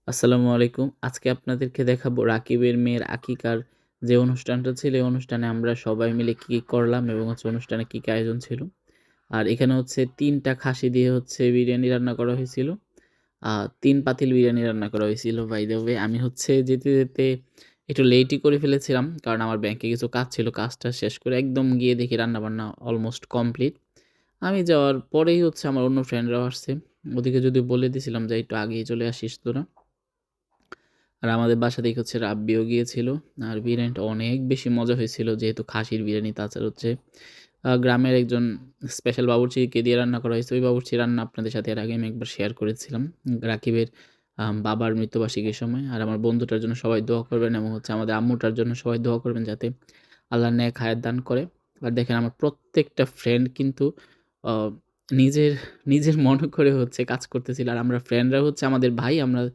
আসসালামু আলাইকুম। আজকে আপনাদেরকে দেখাবো রাকিবের মেয়ের আকিকার যে অনুষ্ঠানটা ছিল, এই অনুষ্ঠানে আমরা সবাই মিলে কি করলাম এবং অনুষ্ঠানে কি আয়োজন ছিল। আর এখানে ৩ টা খাসি দিয়ে বিরিয়ানি রান্না করা হয়েছিল। ৩ পাতিল বিরিয়ানি রান্না করা হয়েছিল বাই দ্য ওয়ে। আমি যেতে একটু লেটই করে ফেলেছিলাম। কারণ আমার ব্যাংকে কিছু কাজ ছিল। কাজটা শেষ করে একদম গিয়ে দেখি রান্নাবান্না অলমোস্ট কমপ্লিট। আমি যাওয়ার পরেই আমার অন্য ফ্রেন্ডরাও আসছে। ওদেরকে যদিও বলে দিয়েছিলাম যে, "একটু আগেই চলে আসিস তোরা।" আর আমাদের বাসা থেকে রাব্বিও গিয়েছিল। আর বিরিয়ানিটা অনেক বেশি মজা হয়েছিল যেহেতু খাসির বিরিয়ানি। তাছাড়া গ্রামের একজন স্পেশাল বাবুর্চিকে দিয়ে রান্না করা হয়েছে। ওই বাবুর্চির রান্না আপনাদের সাথে এর আগে আমি একবার শেয়ার করেছিলাম। রাকিবের বাবার মৃত্যুবার্ষিকীর সময়। আর আমার বন্ধুটার জন্য সবাই দোয়া করবেন এবং আমাদের আম্মুটার জন্য সবাই দোয়া করবেন যাতে আল্লাহ নেক হায়াত দান করে। আর দেখেন আমার প্রত্যেকটা ফ্রেন্ড কিন্তু অ নিজের, নিজের মনে করে কাজ করতেছিল। আর আমরা ফ্রেন্ডরা আমাদের ভাই। আমরা